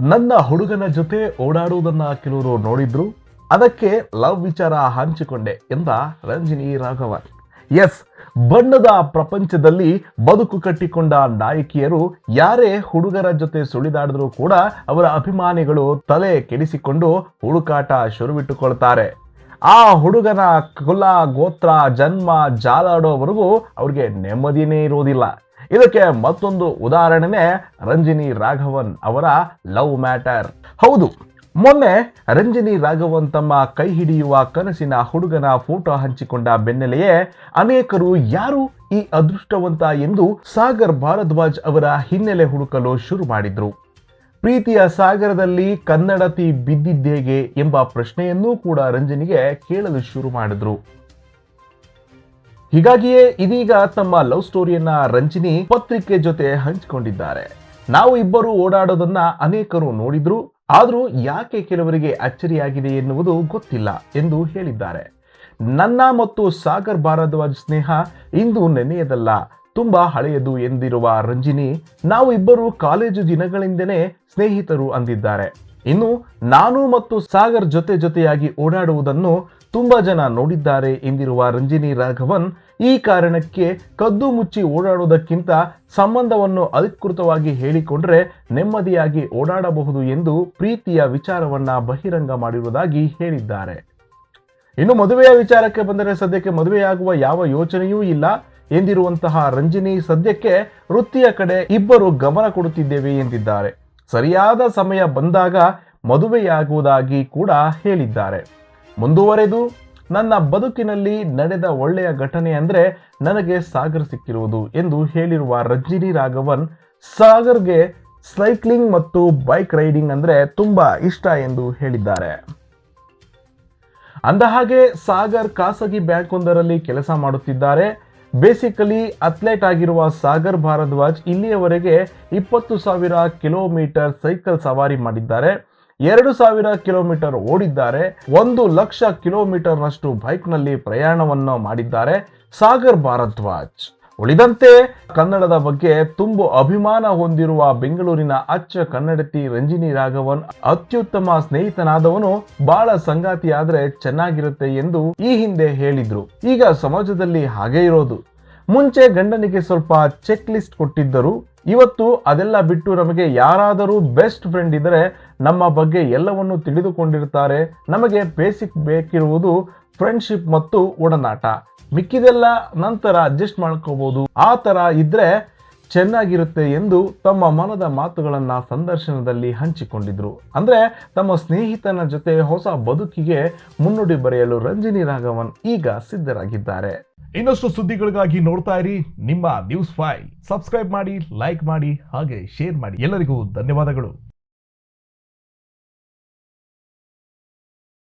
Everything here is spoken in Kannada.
ನನ್ನ ಹುಡುಗನ ಜೊತೆ ಓಡಾಡುವುದನ್ನ ಕೆಲವರು ನೋಡಿದ್ರು, ಅದಕ್ಕೆ ಲವ್ ವಿಚಾರ ಹಂಚಿಕೊಂಡೆ ಎಂದ ರಂಜಿನಿ ರಾಘವನ್. ಎಸ್, ಬಣ್ಣದ ಪ್ರಪಂಚದಲ್ಲಿ ಬದುಕು ಕಟ್ಟಿಕೊಂಡ ನಾಯಕಿಯರು ಯಾರೇ ಹುಡುಗರ ಜೊತೆ ಸುಳಿದಾಡಿದ್ರೂ ಕೂಡ ಅವರ ಅಭಿಮಾನಿಗಳು ತಲೆ ಕೆಡಿಸಿಕೊಂಡು ಹುಡುಕಾಟ ಶುರುವಿಟ್ಟುಕೊಳ್ತಾರೆ. ಆ ಹುಡುಗನ ಕುಲ, ಗೋತ್ರ, ಜನ್ಮ ಜಾಲಾಡೋವರೆಗೂ ಅವ್ರಿಗೆ ನೆಮ್ಮದಿನೇ ಇರುವುದಿಲ್ಲ. ಇದಕ್ಕೆ ಮತ್ತೊಂದು ಉದಾಹರಣೆನೇ ರಂಜಿನಿ ರಾಘವನ್ ಅವರ ಲವ್ ಮ್ಯಾಟರ್. ಹೌದು, ಮೊನ್ನೆ ರಂಜಿನಿ ರಾಘವನ್ ತಮ್ಮ ಕೈ ಹಿಡಿಯುವ ಕನಸಿನ ಹುಡುಗನ ಫೋಟೋ ಹಂಚಿಕೊಂಡ ಬೆನ್ನಲೆಯೇ ಅನೇಕರು ಯಾರು ಈ ಅದೃಷ್ಟವಂತ ಎಂದು ಸಾಗರ್ ಭಾರದ್ವಾಜ್ ಅವರ ಹಿನ್ನೆಲೆ ಹುಡುಕಲು ಶುರು ಮಾಡಿದ್ರು. ಪ್ರೀತಿಯ ಸಾಗರದಲ್ಲಿ ಕನ್ನಡತಿ ಬಿದ್ದಿದ್ದೇಗೆ ಎಂಬ ಪ್ರಶ್ನೆಯನ್ನೂ ಕೂಡ ರಂಜನಿಗೆ ಕೇಳಲು ಶುರು ಮಾಡಿದ್ರು. ಹೀಗಾಗಿಯೇ ಇದೀಗ ತಮ್ಮ ಲವ್ ಸ್ಟೋರಿಯನ್ನ ರಂಜಿನಿ ಪತ್ರಿಕೆ ಜೊತೆ ಹಂಚಿಕೊಂಡಿದ್ದಾರೆ. ನಾವು ಇಬ್ಬರು ಓಡಾಡೋದನ್ನ ಅನೇಕರು ನೋಡಿದ್ರು, ಆದ್ರೂ ಯಾಕೆ ಕೆಲವರಿಗೆ ಅಚ್ಚರಿಯಾಗಿದೆ ಎನ್ನುವುದು ಗೊತ್ತಿಲ್ಲ ಎಂದು ಹೇಳಿದ್ದಾರೆ. ನನ್ನ ಮತ್ತು ಸಾಗರ್ ಭಾರದ್ವಾಜ್ ಸ್ನೇಹ ಇಂದು ನೆನೆಯದಲ್ಲ, ತುಂಬಾ ಹಳೆಯದು ಎಂದಿರುವ ರಂಜಿನಿ, ನಾವು ಇಬ್ಬರು ಕಾಲೇಜು ದಿನಗಳಿಂದನೇ ಸ್ನೇಹಿತರು ಅಂದಿದ್ದಾರೆ. ಇನ್ನು ನಾನು ಮತ್ತು ಸಾಗರ್ ಜೊತೆಯಾಗಿ ಓಡಾಡುವುದನ್ನು ತುಂಬಾ ಜನ ನೋಡಿದ್ದಾರೆ ಎಂದಿರುವ ರಂಜಿನಿ ರಾಘವನ್, ಈ ಕಾರಣಕ್ಕೆ ಕದ್ದು ಮುಚ್ಚಿ ಓಡಾಡುವುದಕ್ಕಿಂತ ಸಂಬಂಧವನ್ನು ಅಧಿಕೃತವಾಗಿ ಹೇಳಿಕೊಂಡ್ರೆ ನೆಮ್ಮದಿಯಾಗಿ ಓಡಾಡಬಹುದು ಎಂದು ಪ್ರೀತಿಯ ವಿಚಾರವನ್ನ ಬಹಿರಂಗ ಮಾಡಿರುವುದಾಗಿ ಹೇಳಿದ್ದಾರೆ. ಇನ್ನು ಮದುವೆಯ ವಿಚಾರಕ್ಕೆ ಬಂದರೆ ಸದ್ಯಕ್ಕೆ ಮದುವೆಯಾಗುವ ಯಾವ ಯೋಚನೆಯೂ ಇಲ್ಲ ಎಂದಿರುವಂತಹ ರಂಜಿನಿ ಸದ್ಯಕ್ಕೆ ವೃತ್ತಿಯ ಕಡೆ ಇಬ್ಬರು ಗಮನ ಕೊಡುತ್ತಿದ್ದೇವೆ ಎಂದಿದ್ದಾರೆ. ಸರಿಯಾದ ಸಮಯ ಬಂದಾಗ ಮದುವೆಯಾಗುವುದಾಗಿ ಕೂಡ ಹೇಳಿದ್ದಾರೆ. ಮುಂದುವರೆದು, ನನ್ನ ಬದುಕಿನಲ್ಲಿ ನಡೆದ ಒಳ್ಳೆಯ ಘಟನೆ ಅಂದ್ರೆ ನನಗೆ ಸಾಗರ್ ಸಿಕ್ಕಿರುವುದು ಎಂದು ಹೇಳಿರುವ ರಂಜಿನಿ ರಾಘವನ್, ಸಾಗರ್ಗೆ ಸೈಕ್ಲಿಂಗ್ ಮತ್ತು ಬೈಕ್ ರೈಡಿಂಗ್ ಅಂದ್ರೆ ತುಂಬಾ ಇಷ್ಟ ಎಂದು ಹೇಳಿದ್ದಾರೆ. ಅಂದಹಾಗೆ ಸಾಗರ್ ಖಾಸಗಿ ಬ್ಯಾಂಕ್ ಒಂದರಲ್ಲಿ ಕೆಲಸ ಮಾಡುತ್ತಿದ್ದಾರೆ. ಬೇಸಿಕಲಿ ಅಥ್ಲೆಟ್ ಆಗಿರುವ ಸಾಗರ್ ಭಾರದ್ವಾಜ್ ಇಲ್ಲಿಯವರೆಗೆ 20,000 ಕಿಲೋಮೀಟರ್ ಸೈಕಲ್ ಸವಾರಿ ಮಾಡಿದ್ದಾರೆ, 2,000 ಕಿಲೋಮೀಟರ್ ಓಡಿದ್ದಾರೆ, 1,00,000 ಕಿಲೋಮೀಟರ್ನಷ್ಟು ಬೈಕ್ನಲ್ಲಿ ಪ್ರಯಾಣವನ್ನು ಮಾಡಿದ್ದಾರೆ ಸಾಗರ್ ಭಾರದ್ವಾಜ್. ಉಳಿದಂತೆ ಕನ್ನಡದ ಬಗ್ಗೆ ತುಂಬು ಅಭಿಮಾನ ಹೊಂದಿರುವ ಬೆಂಗಳೂರಿನ ಅಚ್ಚ ಕನ್ನಡತಿ ರಂಜಿನಿ ರಾಘವನ್ ಅತ್ಯುತ್ತಮ ಸ್ನೇಹಿತನಾದವನು ಬಹಳ ಸಂಗಾತಿಯಾದ್ರೆ ಚೆನ್ನಾಗಿರುತ್ತೆ ಎಂದು ಈ ಹಿಂದೆ ಹೇಳಿದ್ರು. ಈಗ ಸಮಾಜದಲ್ಲಿ ಹಾಗೆ ಇರೋದು. ಮುಂಚೆ ಗಂಡನಿಗೆ ಸ್ವಲ್ಪ ಚೆಕ್ ಲಿಸ್ಟ್ ಕೊಟ್ಟಿದ್ದರು, ಇವತ್ತು ಅದೆಲ್ಲ ಬಿಟ್ಟು ನಮಗೆ ಯಾರಾದರೂ ಬೆಸ್ಟ್ ಫ್ರೆಂಡ್ ಇದ್ದರೆ ನಮ್ಮ ಬಗ್ಗೆ ಎಲ್ಲವನ್ನು ತಿಳಿದುಕೊಂಡಿರ್ತಾರೆ. ನಮಗೆ ಬೇಸಿಕ್ ಬೇಕಿರುವುದು ಫ್ರೆಂಡ್ಶಿಪ್ ಮತ್ತು ಒಡನಾಟ, ಮಿಕ್ಕಿದೆಲ್ಲ ನಂತರ ಅಡ್ಜಸ್ಟ್ ಮಾಡ್ಕೋಬಹುದು, ಆ ತರ ಇದ್ರೆ ಚೆನ್ನಾಗಿರುತ್ತೆ ಎಂದು ತಮ್ಮ ಮನದ ಮಾತುಗಳನ್ನ ಸಂದರ್ಶನದಲ್ಲಿ ಹಂಚಿಕೊಂಡಿದ್ರು. ಅಂದ್ರೆ ತಮ್ಮ ಸ್ನೇಹಿತನ ಜೊತೆ ಹೊಸ ಬದುಕಿಗೆ ಮುನ್ನುಡಿ ಬರೆಯಲು ರಂಜಿನಿ ರಾಘವನ್ ಈಗ ಸಿದ್ಧರಾಗಿದ್ದಾರೆ. ಇನ್ನಷ್ಟು ಸುದ್ದಿಗಳಿಗಾಗಿ ನೋಡ್ತಾ ಇರಿ ನಿಮ್ಮ ನ್ಯೂಸ್ 5. ಸಬ್ಸ್ಕ್ರೈಬ್ ಮಾಡಿ, ಲೈಕ್ ಮಾಡಿ, ಹಾಗೆ ಶೇರ್ ಮಾಡಿ. ಎಲ್ಲರಿಗೂ ಧನ್ಯವಾದಗಳು.